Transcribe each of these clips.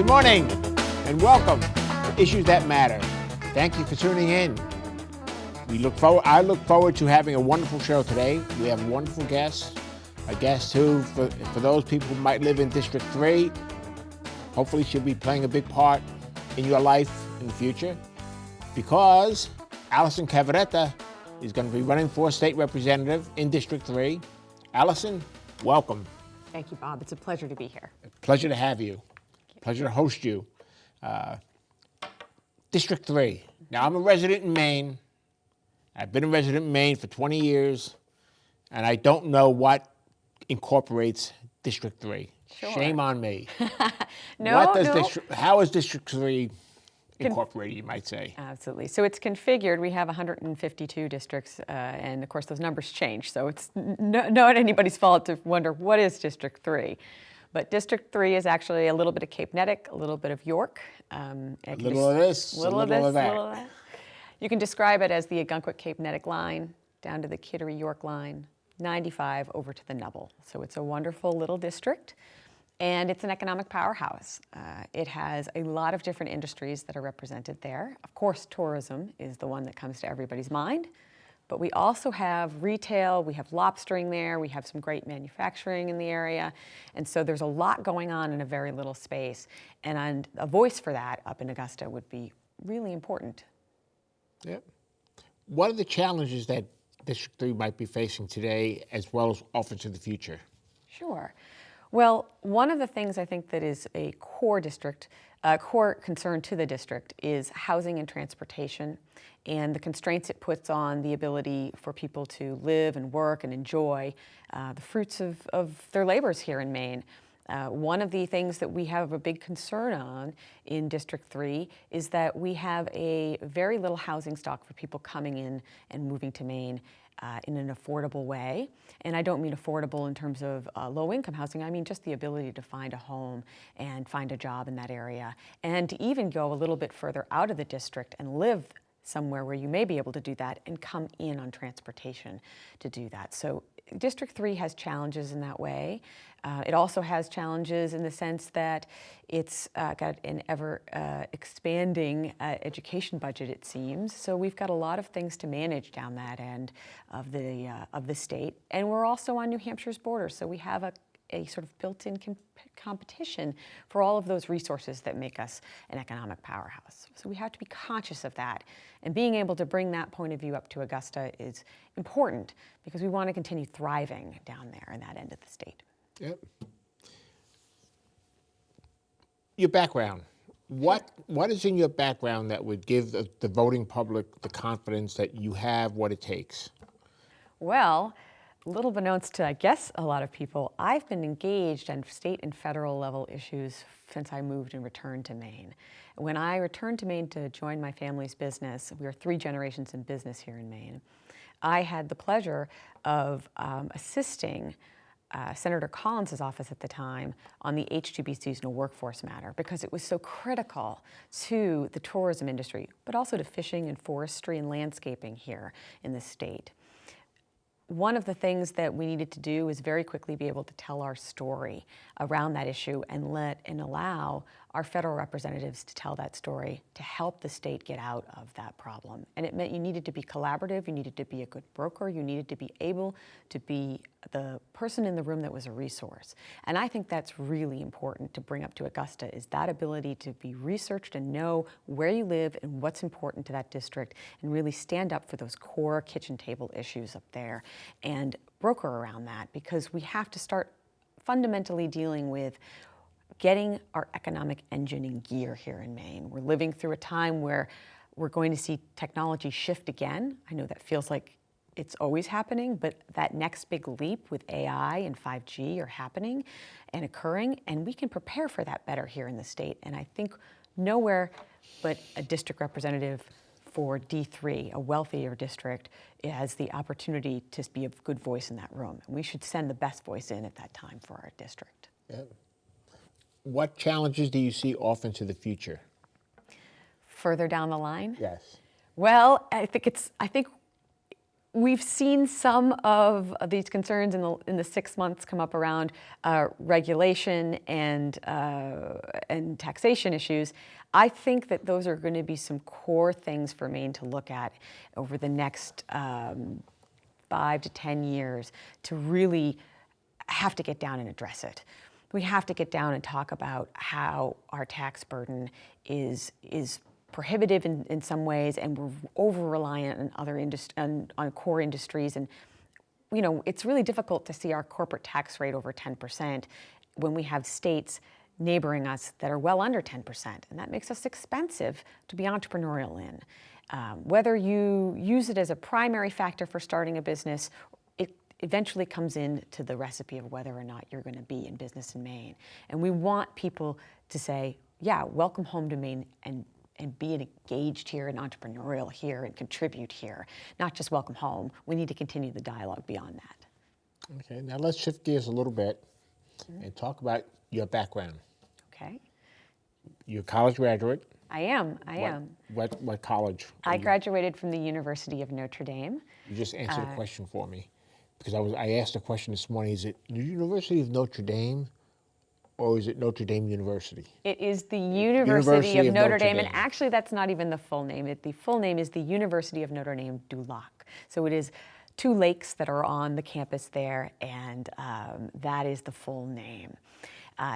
Good morning and welcome to Issues That Matter. Thank you for tuning in. I look forward to having a wonderful show today. We have a wonderful guest, a guest who, for those people who might live in District 3, hopefully she'll be playing a big part in your life in the future, because ALLYSON CAVARETTA is going to be running for state representative in District 3. ALLYSON, welcome. Thank you, Bob. It's a pleasure to be here. Pleasure to have you. Pleasure to host you. District 3. Now, I'm a resident in Maine. I've been a resident in Maine for 20 years, and I don't know what incorporates District 3. Sure. Shame on me. No. How is District 3 incorporated, you might say? Absolutely. So it's configured. We have 152 districts, and of course those numbers change. So it's not anybody's fault to wonder what is District 3. But District 3 is actually a little bit of Cape Nettic, a little bit of York. A little of this, a little of that. Little of that. You can describe it as the Algonquin-Cape Nettic line down to the Kittery-York line, 95 over to the Nubble. So it's a wonderful little district, and it's an economic powerhouse. It has a lot of different industries that are represented there. Of course, tourism is the one that comes to everybody's mind, but we also have retail, we have lobstering there, we have some great manufacturing in the area, and so there's a lot going on in a very little space, and a voice for that up in Augusta would be really important. Yep. What are the challenges that District 3 might be facing today, as well as off into the future? Sure. Well, one of the things I think that is a core concern to the district is housing and transportation, and the constraints it puts on the ability for people to live and work and enjoy the fruits of their labors here in Maine. One of the things that we have a big concern on in District 3 is that we have a very little housing stock for people coming in and moving to Maine in an affordable way. And I don't mean affordable in terms of low-income housing. I mean just the ability to find a home and find a job in that area, and to even go a little bit further out of the district and live somewhere where you may be able to do that and come in on transportation to do that. So District 3 has challenges in that way. It also has challenges in the sense that it's got an ever expanding education budget, it seems. So we've got a lot of things to manage down that end of the state. And we're also on New Hampshire's border, so we have a sort of built-in competition for all of those resources that make us an economic powerhouse. So we have to be conscious of that. And being able to bring that point of view up to Augusta is important, because we want to continue thriving down there in that end of the state. Yep. Your background. What is in your background that would give the voting public the confidence that you have what it takes? Well, little beknownst to, I guess, a lot of people, I've been engaged on state and federal level issues since I moved and returned to Maine. When I returned to Maine to join my family's business, we are 3 generations in business here in Maine, I had the pleasure of assisting Senator Collins's office at the time on the H-2B seasonal workforce matter, because it was so critical to the tourism industry, but also to fishing and forestry and landscaping here in the state. One of the things that we needed to do was very quickly be able to tell our story around that issue and allow our federal representatives to tell that story to help the state get out of that problem. And it meant you needed to be collaborative, you needed to be a good broker, you needed to be able to be the person in the room that was a resource. And I think that's really important to bring up to Augusta, is that ability to be researched and know where you live and what's important to that district, and really stand up for those core kitchen table issues up there and broker around that, because we have to start fundamentally dealing with getting our economic engine in gear here in Maine. We're living through a time where we're going to see technology shift again. I know that feels like it's always happening, but that next big leap with AI and 5G are happening and occurring, and we can prepare for that better here in the state. And I think nowhere but a district representative for D3, a wealthier district, has the opportunity to be a good voice in that room. And we should send the best voice in at that time for our district. Yeah. What challenges do you see off into the future? Further down the line? Yes. Well, I think We've seen some of these concerns in the 6 months come up around regulation and taxation issues. I think that those are going to be some core things for Maine to look at over the next 5 to 10 years to really have to get down and address it. We have to get down and talk about how our tax burden is prohibitive in some ways, and we're over-reliant on other on core industries. And, you know, it's really difficult to see our corporate tax rate over 10% when we have states neighboring us that are well under 10%. And that makes us expensive to be entrepreneurial in. Whether you use it as a primary factor for starting a business, it eventually comes into the recipe of whether or not you're going to be in business in Maine. And we want people to say, yeah, welcome home to Maine, and be engaged here and entrepreneurial here and contribute here, not just welcome home. We need to continue the dialogue beyond that. Okay, now let's shift gears a little bit and talk about your background. Okay. You're a college graduate. I am. What college? I graduated from the University of Notre Dame. You just answered a question for me, because I asked a question this morning. Is it the University of Notre Dame, or is it Notre Dame University? It is the University of Notre Dame, and actually that's not even the full name. The full name is the University of Notre Dame du Lac. So it is 2 lakes that are on the campus there, and that is the full name.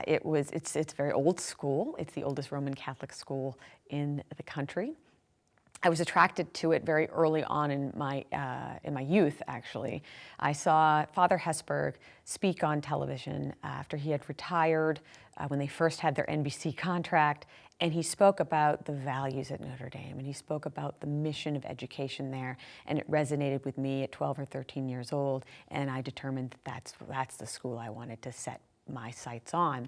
It's a very old school. It's the oldest Roman Catholic school in the country. I was attracted to it very early on in my youth, actually. I saw Father Hesburgh speak on television after he had retired, when they first had their NBC contract, and he spoke about the values at Notre Dame, and he spoke about the mission of education there, and it resonated with me at 12 or 13 years old, and I determined that that's the school I wanted to set my sights on.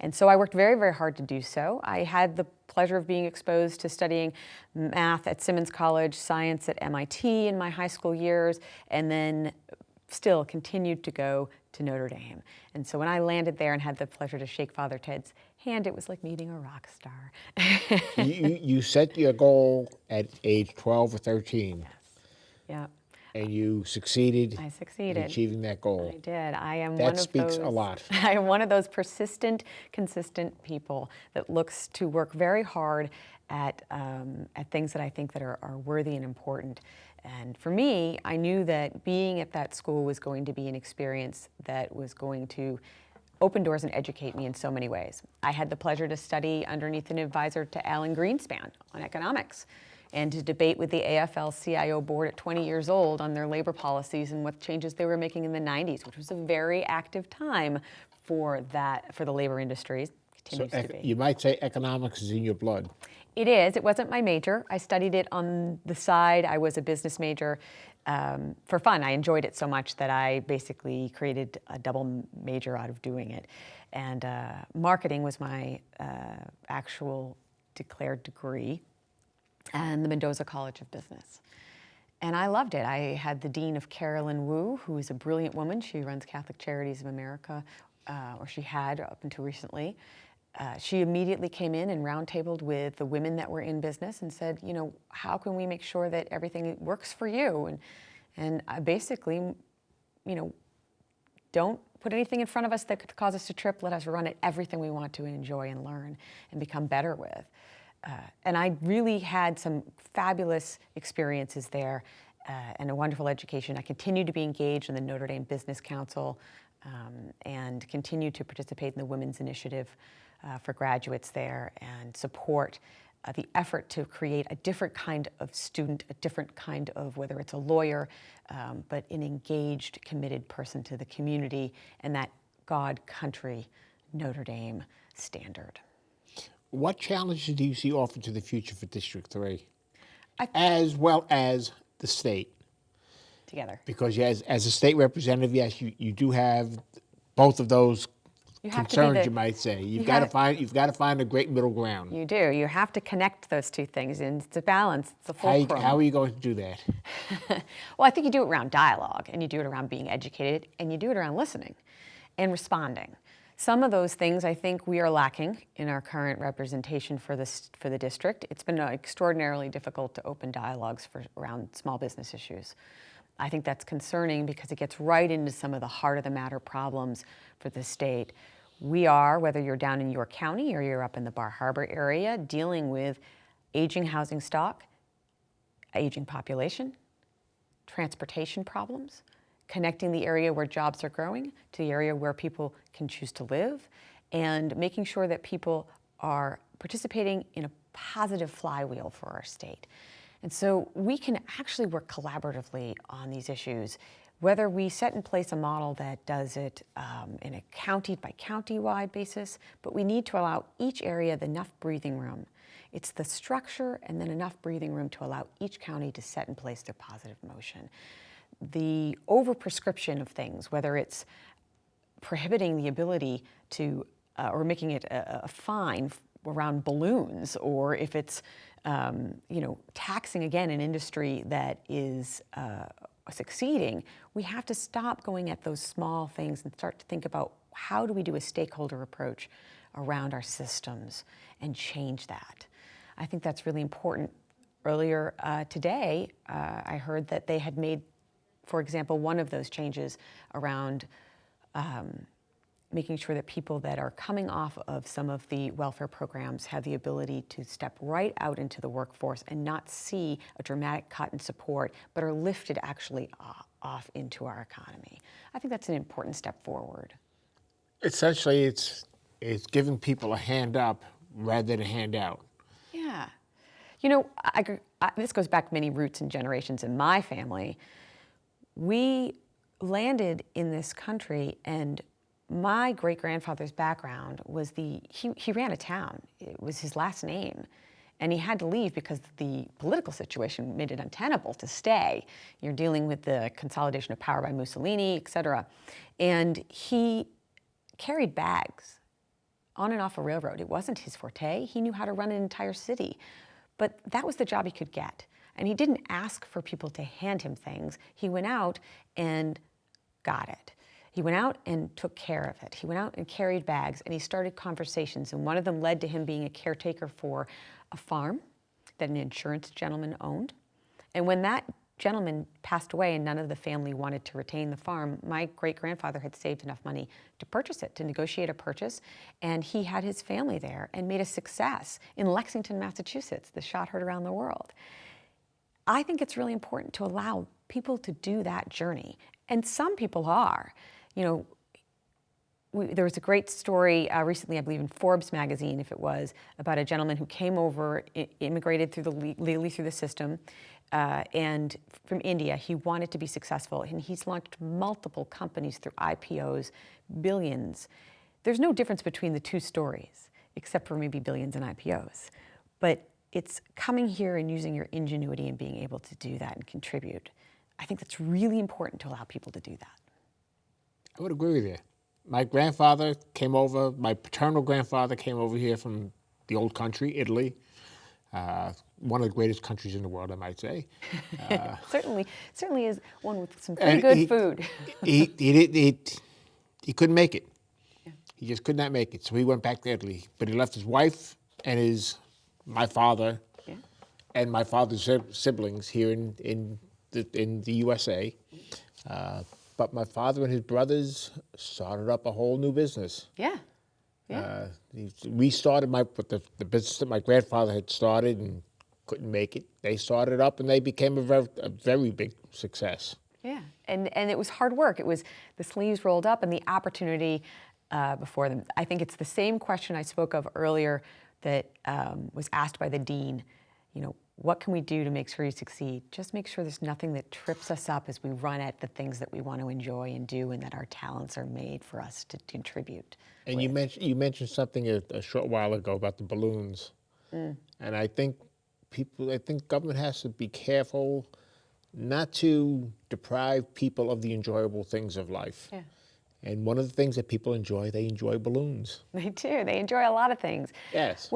And so I worked very, very hard to do so. I had the pleasure of being exposed to studying math at Simmons College, science at MIT in my high school years, and then still continued to go to Notre Dame. And so when I landed there and had the pleasure to shake Father Ted's hand, it was like meeting a rock star. You set your goal at age 12 or 13. Yes. Yeah. And you succeeded. I succeeded in achieving that goal. I did. I am that one of speaks those, a lot. I am one of those persistent, consistent people that looks to work very hard at things that I think that are worthy and important. And for me, I knew that being at that school was going to be an experience that was going to open doors and educate me in so many ways. I had the pleasure to study underneath an advisor to Alan Greenspan on economics, and to debate with the AFL-CIO board at 20 years old on their labor policies and what changes they were making in the 90s, which was a very active time for the labor industries. Continues to be. You might say economics is in your blood. It is. It wasn't my major. I studied it on the side. I was a business major for fun. I enjoyed it so much that I basically created a double major out of doing it. And marketing was my actual declared degree, and the Mendoza College of Business. And I loved it. I had the dean of Carolyn Wu, who is a brilliant woman. She runs Catholic Charities of America, or she had up until recently. She immediately came in and roundtabled with the women that were in business and said, you know, how can we make sure that everything works for you? And I basically, you know, don't put anything in front of us that could cause us to trip. Let us run it everything we want to enjoy and learn and become better with. And I really had some fabulous experiences there and a wonderful education. I continued to be engaged in the Notre Dame Business Council and continued to participate in the Women's Initiative for graduates there and support the effort to create a different kind of student, a different kind of, whether it's a lawyer, but an engaged, committed person to the community and that God, country, Notre Dame standard. What challenges do you see offered to the future for District 3, as well as the state? Together. Because as a state representative, yes, you do have both of those concerns, you might say. You've got to find a great middle ground. You do. You have to connect those two things, and it's a balance. It's a fulcrum. How are you going to do that? Well, I think you do it around dialogue, and you do it around being educated, and you do it around listening and responding. Some of those things I think we are lacking in our current representation for the district. It's been extraordinarily difficult to open dialogues around small business issues. I think that's concerning because it gets right into some of the heart of the matter problems for the state. We are, whether you're down in York County or you're up in the Bar Harbor area, dealing with aging housing stock, aging population, transportation problems, connecting the area where jobs are growing to the area where people can choose to live, and making sure that people are participating in a positive flywheel for our state. And so we can actually work collaboratively on these issues, whether we set in place a model that does it in a county by county-wide basis, but we need to allow each area enough breathing room. It's the structure and then enough breathing room to allow each county to set in place their positive motion. The overprescription of things, whether it's prohibiting the ability to, or making it a fine around balloons, or if it's taxing again an industry that is succeeding, we have to stop going at those small things and start to think about how do we do a stakeholder approach around our systems and change that. I think that's really important. Earlier today, I heard that they had made, for example, one of those changes around making sure that people that are coming off of some of the welfare programs have the ability to step right out into the workforce and not see a dramatic cut in support, but are lifted actually off into our economy. I think that's an important step forward. Essentially, it's giving people a hand up rather than a handout. Yeah. This goes back many roots and generations in my family. We landed in this country, and my great-grandfather's background was he ran a town. It was his last name. And he had to leave because the political situation made it untenable to stay. You're dealing with the consolidation of power by Mussolini, et cetera. And he carried bags on and off a railroad. It wasn't his forte. He knew how to run an entire city. But that was the job he could get. And he didn't ask for people to hand him things. He went out and got it. He went out and took care of it. He went out and carried bags, and he started conversations. And one of them led to him being a caretaker for a farm that an insurance gentleman owned. And when that gentleman passed away and none of the family wanted to retain the farm, my great-grandfather had saved enough money to purchase it, to negotiate a purchase, and he had his family there and made a success in Lexington, Massachusetts. The shot heard around the world. I think it's really important to allow people to do that journey, and some people are. There was a great story recently, I believe in Forbes magazine, if it was, about a gentleman who came over, immigrated legally through the system, and from India. He wanted to be successful, and he's launched multiple companies through IPOs, billions. There's no difference between the two stories, except for maybe billions in IPOs. But it's coming here and using your ingenuity and being able to do that and contribute. I think that's really important to allow people to do that. I would agree with you. My grandfather came over, my paternal grandfather came over here from the old country, Italy, one of the greatest countries in the world, I might say. Certainly is one with some pretty good food. He couldn't make it. Yeah. He just could not make it, so he went back to Italy. But he left his wife and my father, yeah, and my father's siblings here in the USA. But my father and his brothers started up a whole new business. Yeah. Yeah. We started the business that my grandfather had started and couldn't make it. They started up and they became a very big success. Yeah, and it was hard work. It was the sleeves rolled up and the opportunity before them. I think it's the same question I spoke of earlier that was asked by the dean. What can we do to make sure you succeed? Just make sure there's nothing that trips us up as we run at the things that we want to enjoy and do, and that our talents are made for us to contribute. And you mentioned something a short while ago about the balloons. And I think government has to be careful not to deprive people of the enjoyable things of life. Yeah. And one of the things that people enjoy, they enjoy balloons. They do. They enjoy a lot of things. Yes.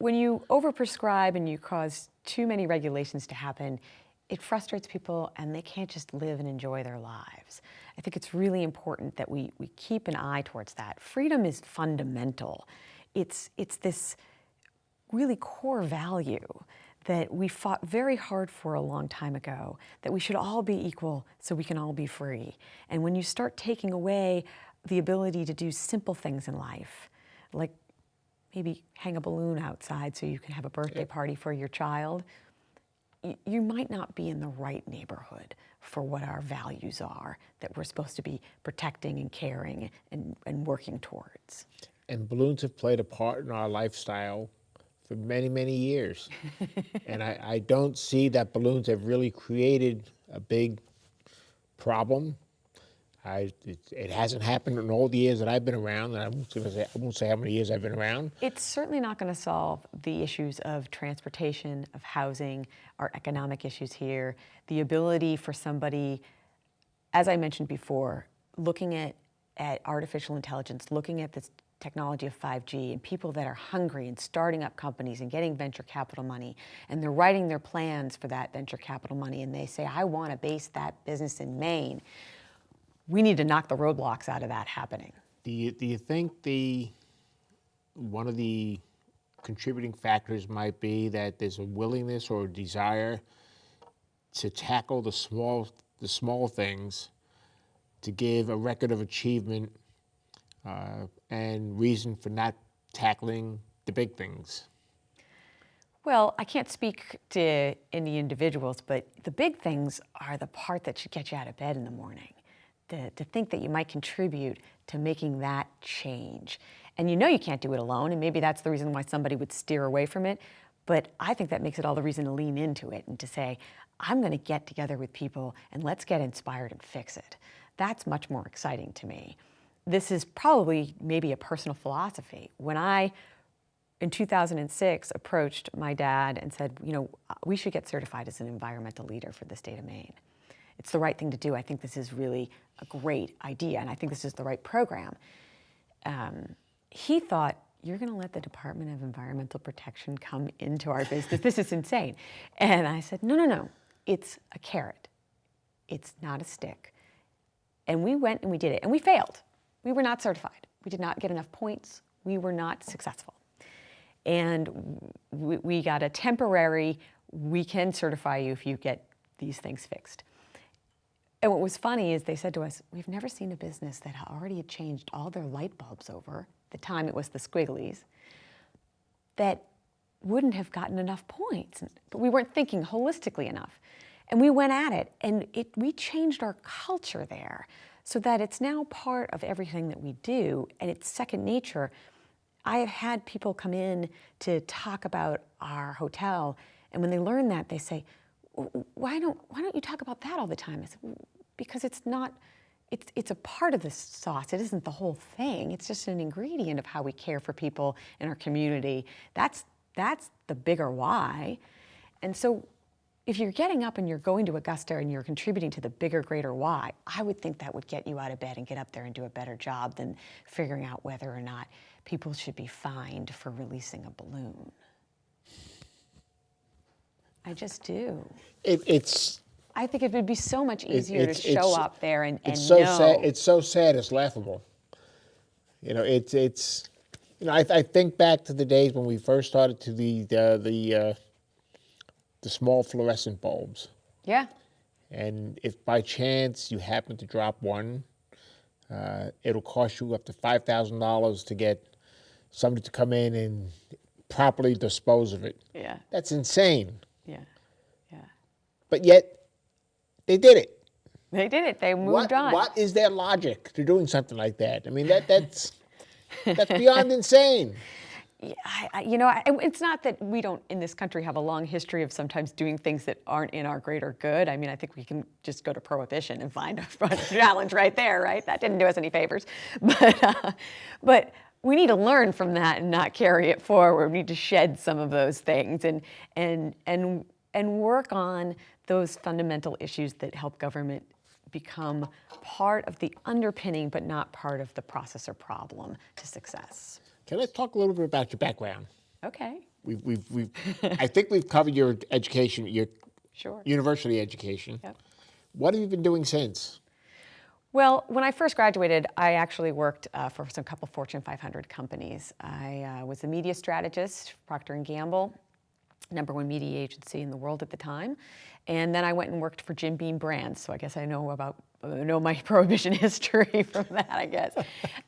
When you overprescribe and you cause too many regulations to happen, it frustrates people and they can't just live and enjoy their lives. I think it's really important that we keep an eye towards that. Freedom is fundamental. It's this really core value that we fought very hard for a long time ago, that we should all be equal so we can all be free. And when you start taking away the ability to do simple things in life, like maybe hang a balloon outside so you can have a birthday party for your child, you might not be in the right neighborhood for what our values are that we're supposed to be protecting and caring and working towards. And balloons have played a part in our lifestyle for many, many years. And I don't see that balloons have really created a big problem. It hasn't happened in all the years that I've been around, and I won't say how many years I've been around. It's certainly not going to solve the issues of transportation, of housing, our economic issues here, the ability for somebody, as I mentioned before, looking at artificial intelligence, looking at this technology of 5G, and people that are hungry and starting up companies and getting venture capital money, and they're writing their plans for that venture capital money, and they say, I want to base that business in Maine. We need to knock the roadblocks out of that happening. Do you think one of the contributing factors might be that there's a willingness or a desire to tackle the small things, to give a record of achievement and reason for not tackling the big things? Well, I can't speak to any individuals, but the big things are the part that should get you out of bed in the morning. To think that you might contribute to making that change. And you know you can't do it alone, and maybe that's the reason why somebody would steer away from it, but I think that makes it all the reason to lean into it and to say, I'm going to get together with people and let's get inspired and fix it. That's much more exciting to me. This is probably maybe a personal philosophy. When I, in 2006, approached my dad and said, you know, we should get certified as an environmental leader for the state of Maine. It's the right thing to do. I think this is really a great idea, and I think this is the right program. He thought, you're going to let the Department of Environmental Protection come into our business? This is insane. And I said, no, it's a carrot. It's not a stick. And we went and we did it, and we failed. We were not certified. We did not get enough points. We were not successful. And we got a temporary, we can certify you if you get these things fixed. And what was funny is they said to us, we've never seen a business that already had changed all their light bulbs over, the time it was the squigglies, that wouldn't have gotten enough points. But we weren't thinking holistically enough. And we went at it, and we changed our culture there so that it's now part of everything that we do, and it's second nature. I have had people come in to talk about our hotel, and when they learn that, they say, why don't you talk about that all the time? I said, because it's not, it's a part of the sauce. It isn't the whole thing. It's just an ingredient of how we care for people in our community. That's the bigger why. And so if you're getting up and you're going to Augusta and you're contributing to the bigger, greater why, I would think that would get you out of bed and get up there and do a better job than figuring out whether or not people should be fined for releasing a balloon. I just do. I think it would be so much easier to show up there and know. Sad. It's so sad. It's laughable. You know, it's. You know, I think back to the days when we first started to the small fluorescent bulbs. Yeah. And if by chance you happen to drop one, it'll cost you up to $5,000 to get somebody to come in and properly dispose of it. Yeah. That's insane. Yeah. Yeah. But yet, they did it. They did it. They moved on. What is their logic to doing something like that? I mean, that's beyond insane. Yeah, you know, it's not that we don't, in this country, have a long history of sometimes doing things that aren't in our greater good. I mean, I think we can just go to prohibition and find a challenge right there, right? That didn't do us any favors. But we need to learn from that and not carry it forward. We need to shed some of those things and work on those fundamental issues that help government become part of the underpinning, but not part of the process or problem to success. Okay, let's talk a little bit about your background. Okay. I think we've covered your education, your Sure. university education. Yep. What have you been doing since? Well, when I first graduated, I actually worked for a couple Fortune 500 companies. I was a media strategist, Procter & Gamble. #1 media agency in the world at the time. And then I went and worked for Jim Beam Brands, so I guess I know my prohibition history from that, I guess.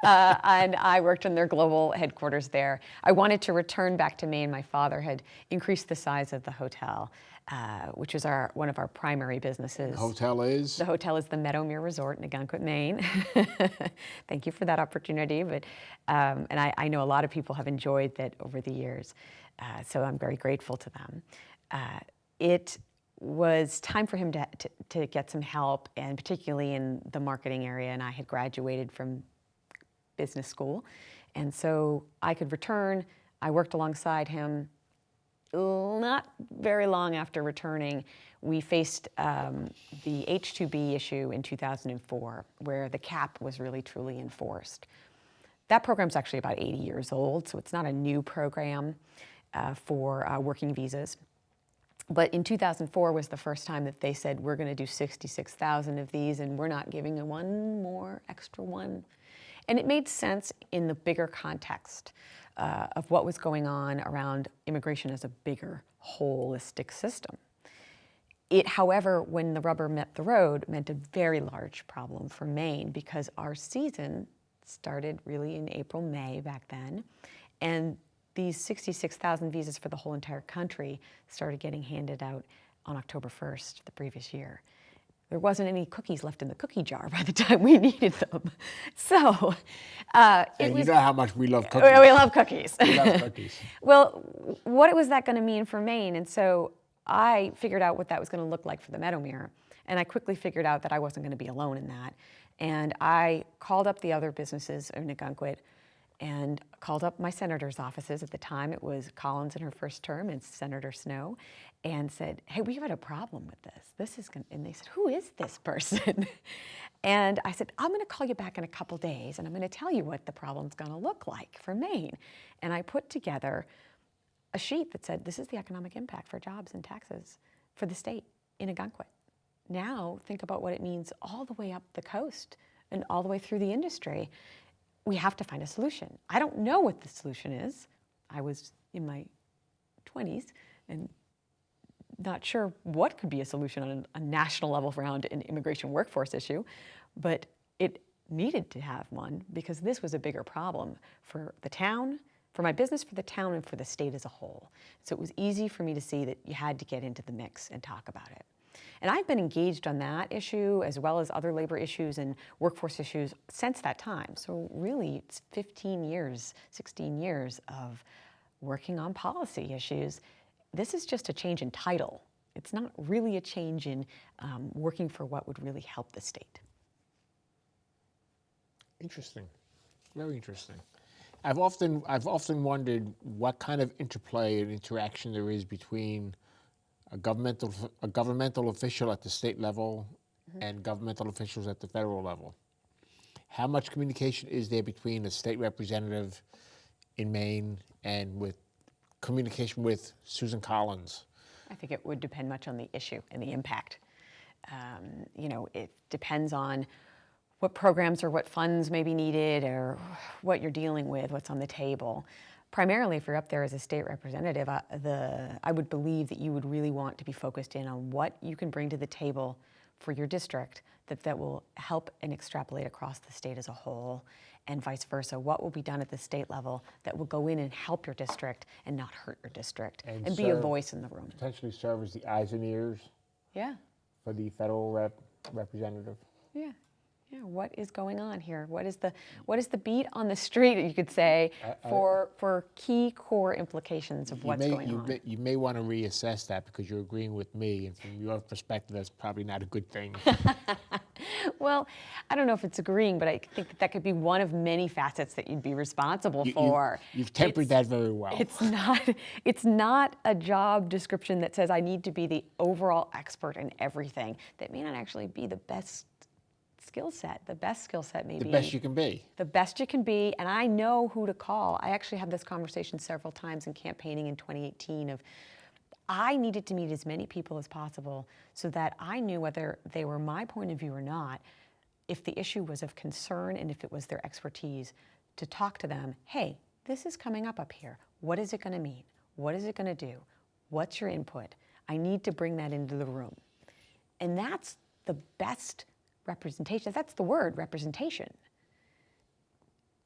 And I worked in their global headquarters there. I wanted to return back to Maine. My father had increased the size of the hotel, which is one of our primary businesses. The hotel is? The hotel is the Meadowmere Resort in Ogunquit, Maine. Thank you for that opportunity. But and I know a lot of people have enjoyed that over the years, so I'm very grateful to them. It was time for him to get some help, and particularly in the marketing area. And I had graduated from business school, and so I could return. I worked alongside him. Not very long after returning, we faced the H-2B issue in 2004, where the cap was really truly enforced. That program's actually about 80 years old, so it's not a new program for working visas. But in 2004 was the first time that they said, we're going to do 66,000 of these, and we're not giving one more extra one. And it made sense in the bigger context of what was going on around immigration as a bigger, holistic system. It, however, when the rubber met the road, meant a very large problem for Maine, because our season started really in April, May back then, and these 66,000 visas for the whole entire country started getting handed out on October 1st the previous year. There wasn't any cookies left in the cookie jar by the time we needed them. So and you know how much we love cookies. We love cookies. We love cookies. Well, what was that going to mean for Maine? And so I figured out what that was going to look like for the Meadowmere. And I quickly figured out that I wasn't going to be alone in that. And I called up the other businesses in Ogunquit and called up my senator's offices. At the time, it was Collins in her first term and Senator Snow, and said, hey, we've got a problem with this. And they said, who is this person? And I said, I'm going to call you back in a couple days, and I'm going to tell you what the problem's going to look like for Maine. And I put together a sheet that said, this is the economic impact for jobs and taxes for the state in Ogunquit. Now, think about what it means all the way up the coast and all the way through the industry. We have to find a solution. I don't know what the solution is. I was in my 20s and not sure what could be a solution on a national level around an immigration workforce issue, but it needed to have one because this was a bigger problem for the town, for my business, for the town, and for the state as a whole. So it was easy for me to see that you had to get into the mix and talk about it. And I've been engaged on that issue as well as other labor issues and workforce issues since that time. So really, it's 15 years, 16 years of working on policy issues. This is just a change in title. It's not really a change in working for what would really help the state. Interesting, very interesting. I've often wondered what kind of interplay and interaction there is between a governmental official at the state level and governmental officials at the federal level. How much communication is there between a state representative in Maine and with communication with Susan Collins? I think it would depend much on the issue and the impact. It depends on what programs or what funds may be needed or what you're dealing with, what's on the table. Primarily, if you're up there as a state representative, I would believe that you would really want to be focused in on what you can bring to the table for your district that will help and extrapolate across the state as a whole, and vice versa. What will be done at the state level that will go in and help your district and not hurt your district and be a voice in the room. Potentially serve as the eyes and ears for the federal representative. Yeah. Yeah, what is going on here? What is the beat on the street, you could say, for key core implications of what's going on? You may want to reassess that because you're agreeing with me, and from your perspective, that's probably not a good thing. Well, I don't know if it's agreeing, but I think that could be one of many facets that you'd be responsible for. You've tempered that very well. It's not a job description that says I need to be the overall expert in everything. That may not actually be the best skill set. The best skill set may be the best you can be. The best you can be, and I know who to call. I actually had this conversation several times in campaigning in 2018 of I needed to meet as many people as possible so that I knew whether they were my point of view or not, if the issue was of concern and if it was their expertise, to talk to them, hey, this is coming up here. What is it going to mean? What is it going to do? What's your input? I need to bring that into the room. And that's the best representation. That's the word, representation.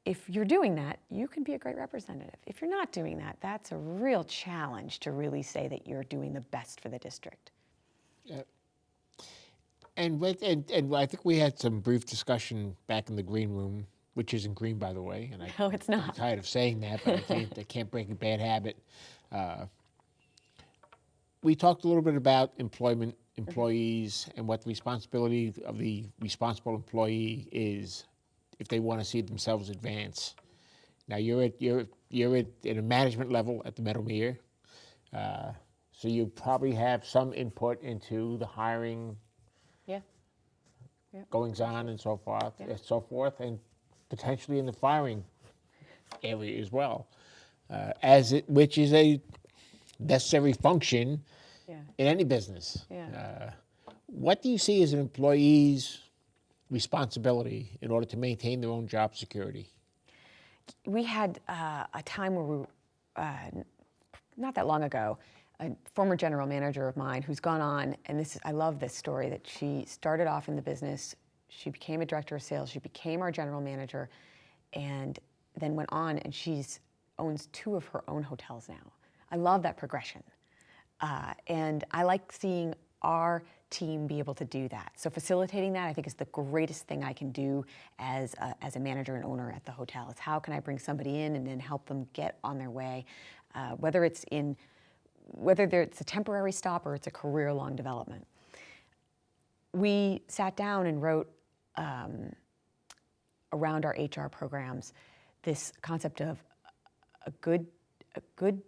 If you're doing that, you can be a great representative. If you're not doing that, that's a real challenge to really say that you're doing the best for the district. And I think we had some brief discussion back in the green room, which isn't green, by the way. And No, it's not. I'm tired of saying that, but I can't break a bad habit. We talked a little bit about employment, employees, and what the responsibility of the responsible employee is if they want to see themselves advance. Now you're at a management level at the Meadowmere, so you probably have some input into the hiring, Yeah. goings on, and so forth, and potentially in the firing area as well, which is a necessary function in any business. What do you see as an employee's responsibility in order to maintain their own job security? We had a time where not that long ago, a former general manager of mine who's gone on, and I love this story, that she started off in the business, she became a director of sales, she became our general manager, and then went on and owns 2 of her own hotels now. I love that progression. And I like seeing our team be able to do that. So facilitating that, I think, is the greatest thing I can do as a manager and owner at the hotel. It's how can I bring somebody in and then help them get on their way, whether it's a temporary stop or it's a career-long development. We sat down and wrote around our HR programs this concept of a good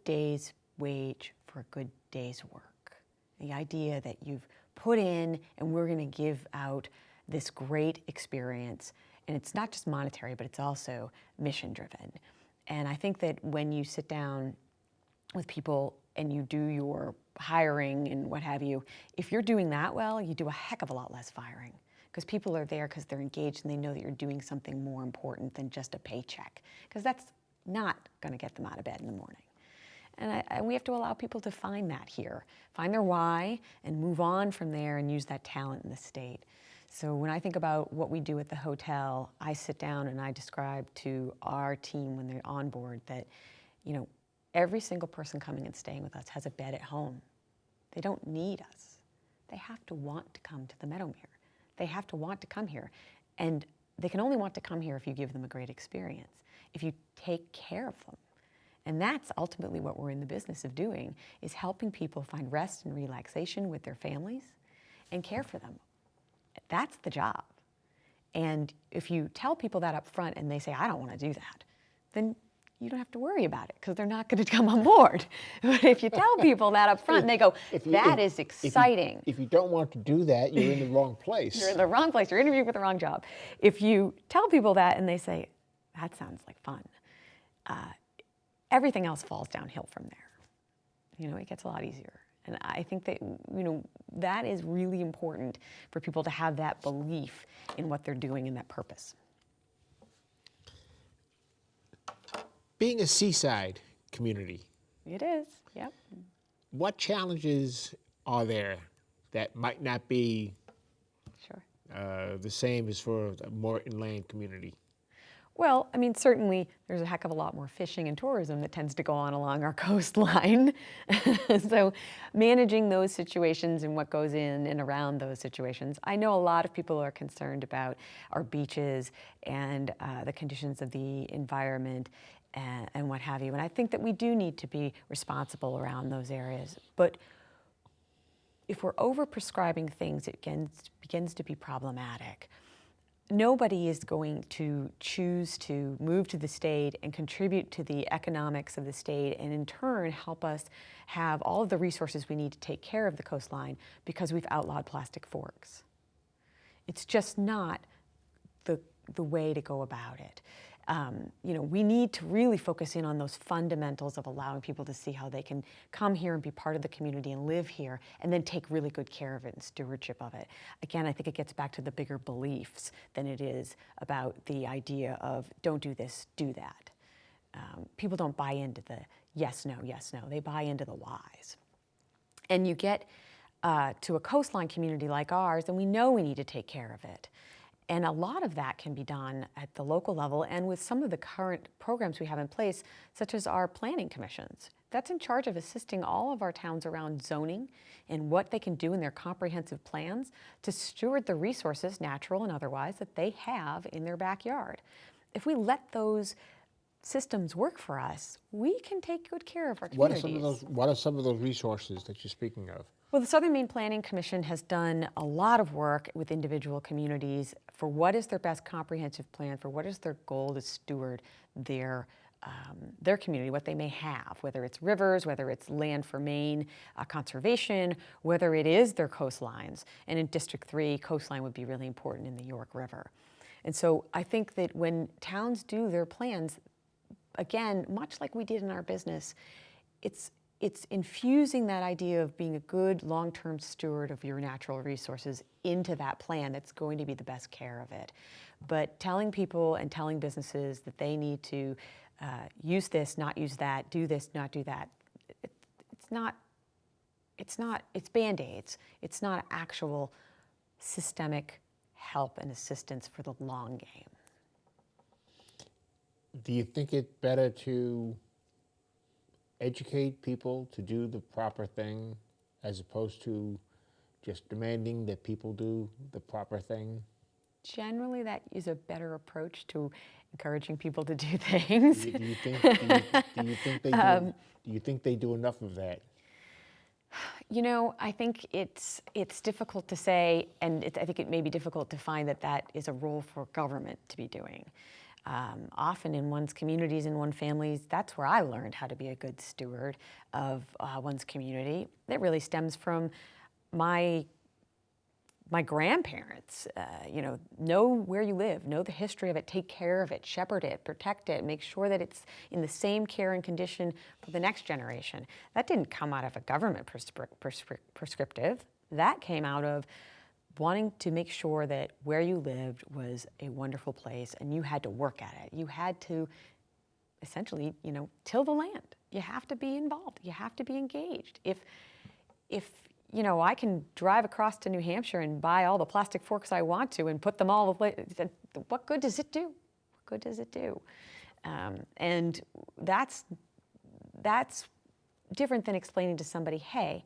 day's wage for a good day's work. The idea that you've put in and we're going to give out this great experience. And it's not just monetary, but it's also mission driven. And I think that when you sit down with people and you do your hiring and what have you, if you're doing that well, you do a heck of a lot less firing. Because people are there because they're engaged and they know that you're doing something more important than just a paycheck. Because that's not going to get them out of bed in the morning. And we have to allow people to find that here, find their why, and move on from there and use that talent in the state. So when I think about what we do at the hotel, I sit down and I describe to our team when they're on board that, every single person coming and staying with us has a bed at home. They don't need us. They have to want to come to the Meadowmere. They have to want to come here. And they can only want to come here if you give them a great experience, if you take care of them. And that's ultimately what we're in the business of doing, is helping people find rest and relaxation with their families and care for them. That's the job. And if you tell people that up front and they say, I don't want to do that, then you don't have to worry about it because they're not going to come on board. But if you tell people that up front and they go, that is exciting. If you don't want to do that, you're in the wrong place. You're in the wrong place. You're interviewing for the wrong job. If you tell people that and they say, that sounds like fun, everything else falls downhill from there. It gets a lot easier. And I think that, that is really important for people to have that belief in what they're doing and that purpose. Being a seaside community. It is, yep. What challenges are there that might not be the same as for a more inland community? Well, certainly there's a heck of a lot more fishing and tourism that tends to go on along our coastline. So managing those situations and what goes in and around those situations. I know a lot of people are concerned about our beaches and the conditions of the environment and what have you. And I think that we do need to be responsible around those areas. But if we're over-prescribing things, it begins to be problematic. Nobody is going to choose to move to the state and contribute to the economics of the state and in turn help us have all of the resources we need to take care of the coastline because we've outlawed plastic forks. It's just not the way to go about it. We need to really focus in on those fundamentals of allowing people to see how they can come here and be part of the community and live here and then take really good care of it and stewardship of it. Again, I think it gets back to the bigger beliefs than it is about the idea of don't do this, do that. People don't buy into the yes, no, yes, no. They buy into the whys. And you get to a coastline community like ours, and we know we need to take care of it. And a lot of that can be done at the local level and with some of the current programs we have in place, such as our planning commissions. That's in charge of assisting all of our towns around zoning and what they can do in their comprehensive plans to steward the resources, natural and otherwise, that they have in their backyard. If we let those systems work for us, we can take good care of our communities. What are some of those resources that you're speaking of? Well, the Southern Maine Planning Commission has done a lot of work with individual communities for what is their best comprehensive plan, for what is their goal to steward their community, what they may have, whether it's rivers, whether it's land for Maine conservation, whether it is their coastlines. And in District 3, coastline would be really important in the York River. And so I think that when towns do their plans, again, much like we did in our business, it's infusing that idea of being a good long-term steward of your natural resources into that plan that's going to be the best care of it. But telling people and telling businesses that they need to use this, not use that, do this, not do that, it's Band-Aids. It's not actual systemic help and assistance for the long game. Do you think it's better to educate people to do the proper thing as opposed to just demanding that people do the proper thing? Generally, that is a better approach to encouraging people to do things. Do you think they do enough of that? You know, I think it's difficult to say, and I think it may be difficult to find that that is a role for government to be doing. Often in one's communities and one's families, that's where I learned how to be a good steward of one's community. It really stems from my grandparents. Know where you live, know the history of it, take care of it, shepherd it, protect it, make sure that it's in the same care and condition for the next generation. That didn't come out of a government prescriptive. That came out of wanting to make sure that where you lived was a wonderful place and you had to work at it. You had to essentially, till the land. You have to be involved. You have to be engaged. If I can drive across to New Hampshire and buy all the plastic forks I want to and put them all, what good does it do? What good does it do? And that's different than explaining to somebody, hey,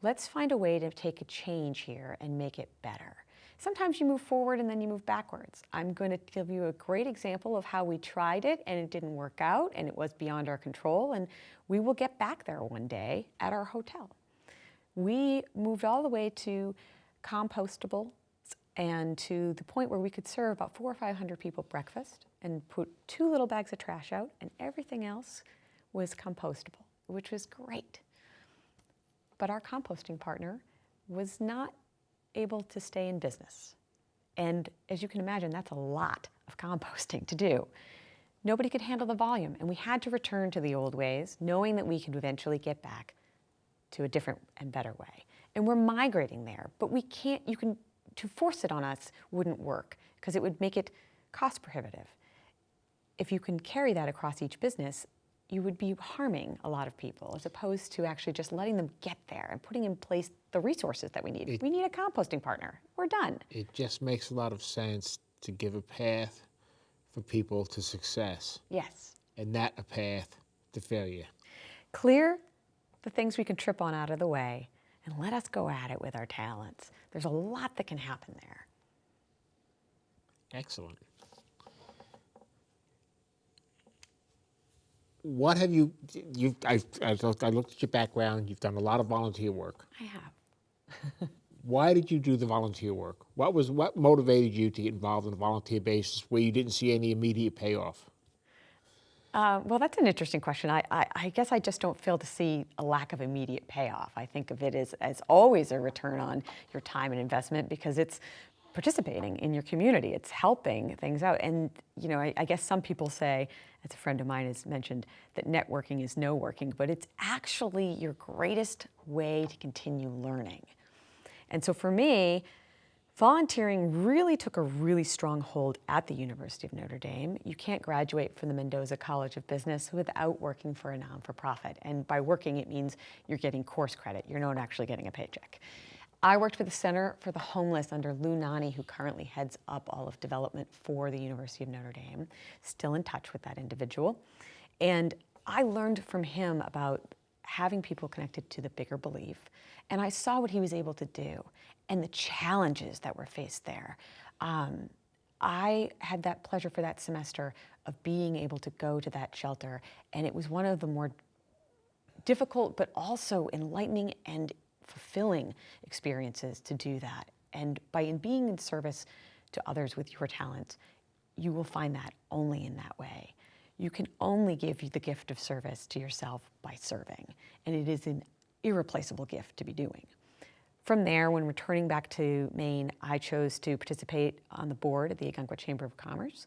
let's find a way to take a change here and make it better. Sometimes you move forward and then you move backwards. I'm going to give you a great example of how we tried it and it didn't work out and it was beyond our control, and we will get back there one day at our hotel. We moved all the way to compostable and to the point where we could serve about 400 or 500 people breakfast and put 2 little bags of trash out, and everything else was compostable, which was great. But our composting partner was not able to stay in business. And as you can imagine, that's a lot of composting to do. Nobody could handle the volume, and we had to return to the old ways, knowing that we could eventually get back to a different and better way. And we're migrating there, but we can't, to force it on us wouldn't work because it would make it cost prohibitive. If you can carry that across each business, you would be harming a lot of people as opposed to actually just letting them get there and putting in place the resources that we need. We need a composting partner. We're done. It just makes a lot of sense to give a path for people to success. Yes. And not a path to failure. Clear the things we can trip on out of the way and let us go at it with our talents. There's a lot that can happen there. Excellent. What have I looked at your background. You've done a lot of volunteer work. I have. Why did you do the volunteer work? What motivated you to get involved on a volunteer basis where you didn't see any immediate payoff? Well, that's an interesting question. I guess I just don't fail to see a lack of immediate payoff. I think of it as always a return on your time and investment because it's participating in your community. It's helping things out. And, I guess some people say, as a friend of mine has mentioned, that networking is no working, but it's actually your greatest way to continue learning. And so for me, Volunteering really took a really strong hold at the University of Notre Dame. You can't graduate from the Mendoza College of Business without working for a non-for-profit. And by working, it means you're getting course credit. You're not actually getting a paycheck. I worked for the Center for the Homeless under Lou Nani, who currently heads up all of development for the University of Notre Dame. Still in touch with that individual. And I learned from him about having people connected to the bigger belief. And I saw what he was able to do and the challenges that were faced there. I had that pleasure for that semester of being able to go to that shelter, and it was one of the more difficult but also enlightening and fulfilling experiences to do that. And by being in service to others with your talents, you will find that only in that way. You can only give the gift of service to yourself by serving, and it is an irreplaceable gift to be doing. From there, when returning back to Maine, I chose to participate on the board of the Algonquin Chamber of Commerce.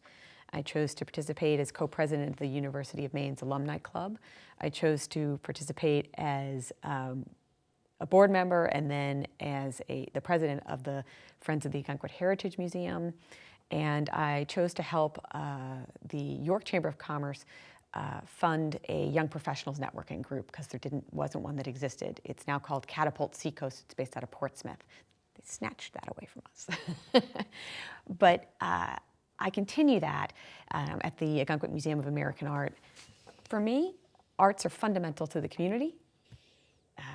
I chose to participate as co-president of the University of Maine's Alumni Club. I chose to participate as a board member and then as the president of the Friends of the Algonquin Heritage Museum. And I chose to help the York Chamber of Commerce fund a young professionals networking group because there wasn't one that existed. It's now called Catapult Seacoast. It's based out of Portsmouth. They snatched that away from us. But I continue that at the Algonquin Museum of American Art. For me, arts are fundamental to the community.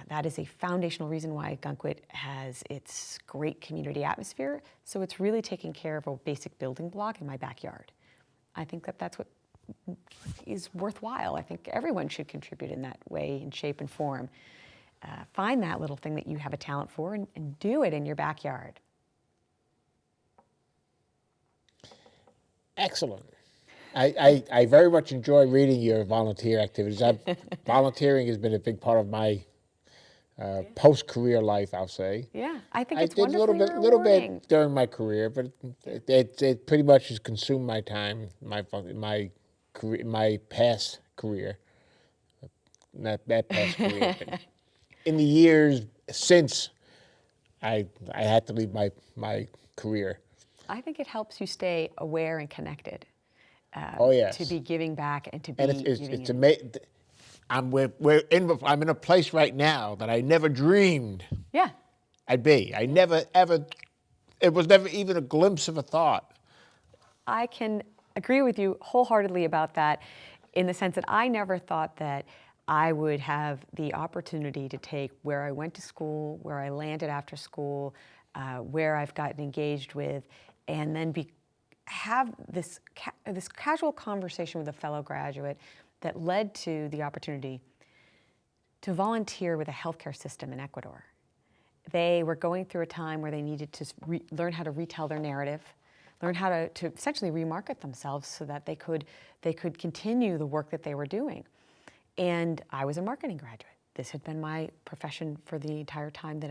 That is a foundational reason why Algonquin has its great community atmosphere. So it's really taking care of a basic building block in my backyard. I think that that's what is worthwhile. I think everyone should contribute in that way, in shape and form. Find that little thing that you have a talent for and do it in your backyard. Excellent. I very much enjoy reading your volunteer activities. Volunteering has been a big part of my post-career life, I'll say. Yeah, I think I it's did wonderfully a little rewarding. bit during my career, but it pretty much has consumed my time, my career, my past career, not that past career. But in the years since I had to leave my career. I think it helps you stay aware and connected. Oh yes. To be giving back and to be And giving it's in. amazing. I'm in a place right now that I never dreamed Yeah. I'd be. I never ever. It was never even a glimpse of a thought. I can agree with you wholeheartedly about that in the sense that I never thought that I would have the opportunity to take where I went to school, where I landed after school, where I've gotten engaged with, and then have this casual conversation with a fellow graduate that led to the opportunity to volunteer with a healthcare system in Ecuador. They were going through a time where they needed to learn how to retell their narrative, learn how to essentially remarket themselves so that they could continue the work that they were doing. And I was a marketing graduate. This had been my profession for the entire time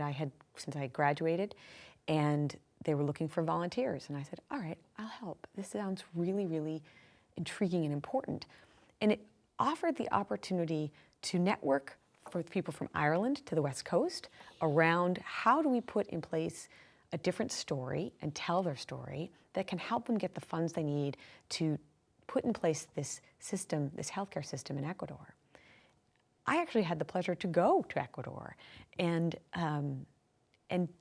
since I graduated, and they were looking for volunteers. And I said, all right, I'll help. This sounds really, really intriguing and important. And it offered the opportunity to network for people from Ireland to the West Coast around how do we put in place a different story and tell their story that can help them get the funds they need to put in place this system, this healthcare system in Ecuador. I actually had the pleasure to go to Ecuador and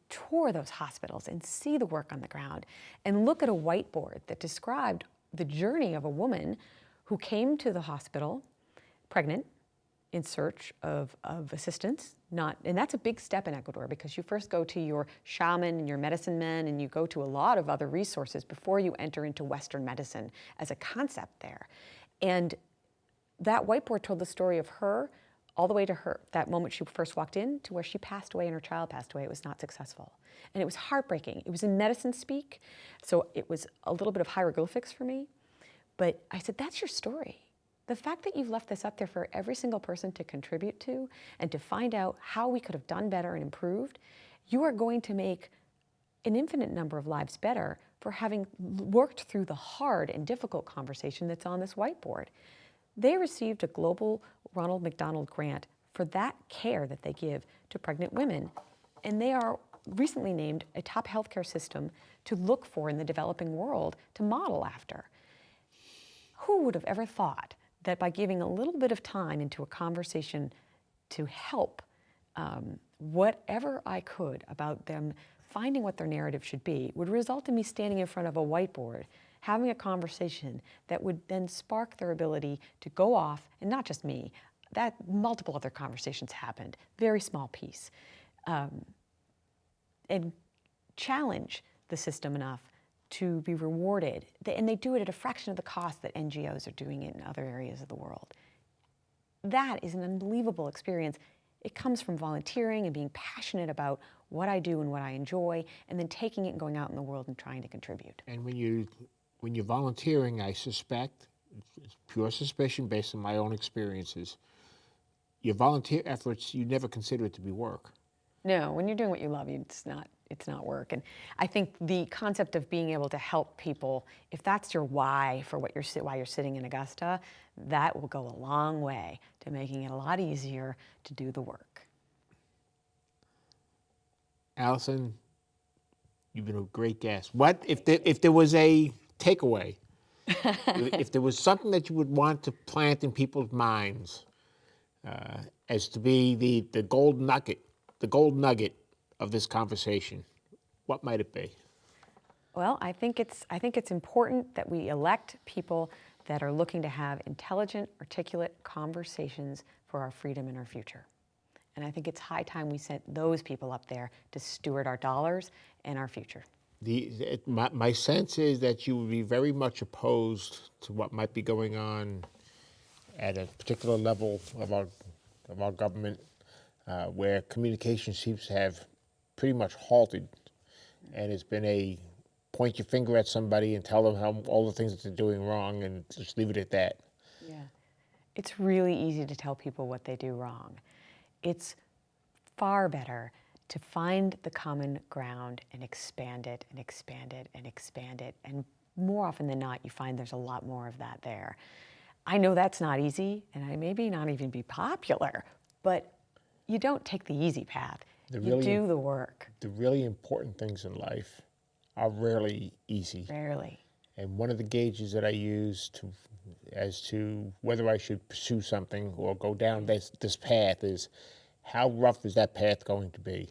tour those hospitals and see the work on the ground and look at a whiteboard that described the journey of a woman who came to the hospital pregnant in search of assistance. And that's a big step in Ecuador because you first go to your shaman and your medicine men and you go to a lot of other resources before you enter into Western medicine as a concept there. And that whiteboard told the story of her all the way to that moment she first walked in to where she passed away and her child passed away. It was not successful. And it was heartbreaking. It was in medicine speak, so it was a little bit of hieroglyphics for me. But I said, that's your story. The fact that you've left this up there for every single person to contribute to and to find out how we could have done better and improved, you are going to make an infinite number of lives better for having worked through the hard and difficult conversation that's on this whiteboard. They received a global Ronald McDonald grant for that care that they give to pregnant women. And they are recently named a top healthcare system to look for in the developing world to model after. Who would have ever thought that by giving a little bit of time into a conversation to help whatever I could about them finding what their narrative should be would result in me standing in front of a whiteboard, having a conversation that would then spark their ability to go off, and not just me, that multiple other conversations happened, very small piece, and challenge the system enough to be rewarded. And they do it at a fraction of the cost that NGOs are doing it in other areas of the world. That is an unbelievable experience. It comes from volunteering and being passionate about what I do and what I enjoy, and then taking it and going out in the world and trying to contribute. And when you're volunteering, I suspect, it's pure suspicion based on my own experiences, your volunteer efforts, you never consider it to be work. No, when you're doing what you love, it's not work. And I think the concept of being able to help people, if that's your why for why you're sitting in Augusta, that will go a long way to making it a lot easier to do the work. Allison, you've been a great guest. What if there was a takeaway? If there was something that you would want to plant in people's minds as to be the gold nugget of this conversation, what might it be? Well, I think it's important that we elect people that are looking to have intelligent, articulate conversations for our freedom and our future. And I think it's high time we set those people up there to steward our dollars and our future. My sense is that you would be very much opposed to what might be going on at a particular level of our government, where communication seems to have pretty much halted, and it's been a point your finger at somebody and tell them all the things that they're doing wrong and just leave it at that. Yeah, it's really easy to tell people what they do wrong. It's far better to find the common ground and expand it and expand it and expand it. And more often than not, you find there's a lot more of that there. I know that's not easy, and I maybe not even be popular, but you don't take the easy path. You do the work. The really important things in life are rarely easy. Rarely. And one of the gauges that I use as to whether I should pursue something or go down this path is, how rough is that path going to be?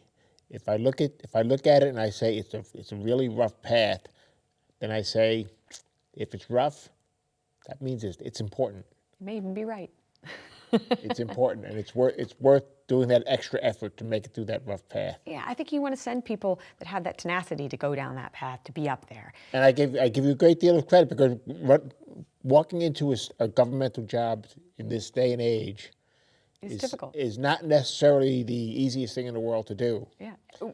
If I look at it and I say it's a really rough path, then I say, if it's rough, that means it's important. You may even be right. It's important, and it's worth doing that extra effort to make it through that rough path. Yeah, I think you want to send people that have that tenacity to go down that path, to be up there. And I give you a great deal of credit, because walking into a governmental job in this day and age It's difficult. Is not necessarily the easiest thing in the world to do. Yeah,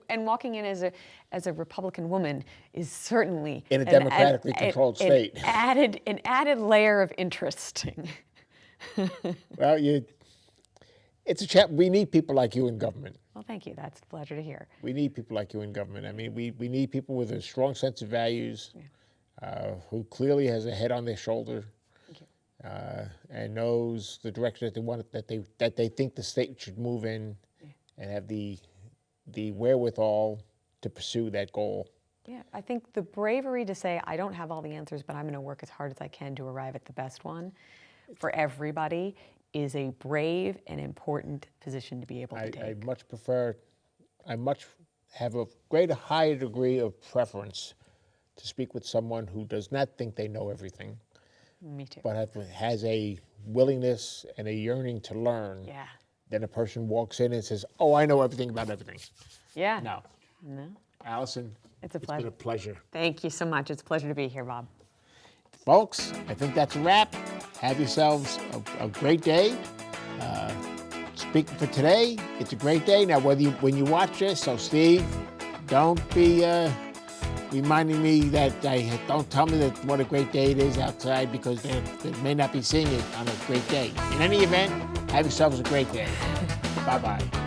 and walking in as a Republican woman is certainly in a democratically controlled state. An added layer of interesting. Well, it's a chat. We need people like you in government. Well, thank you. That's a pleasure to hear. We need people like you in government. I mean, we need people with a strong sense of values, who clearly has a head on their shoulder, and knows the direction that they want, that they think the state should move in, and have the wherewithal to pursue that goal. Yeah, I think the bravery to say, I don't have all the answers, but I'm going to work as hard as I can to arrive at the best one for everybody is a brave and important position to be able to take. I much have a higher degree of preference to speak with someone who does not think they know everything. Me too. But has a willingness and a yearning to learn. Yeah. Then a person walks in and says, "Oh, I know everything about everything." Yeah. No. Allison, it's been a pleasure. Thank you so much. It's a pleasure to be here, Bob. Folks, I think that's a wrap. Have yourselves a great day. Speaking for today, it's a great day. Now, when you watch this, so Steve, don't be reminding me don't tell me that what a great day it is outside, because they may not be seeing it on a great day. In any event, have yourselves a great day. Bye-bye.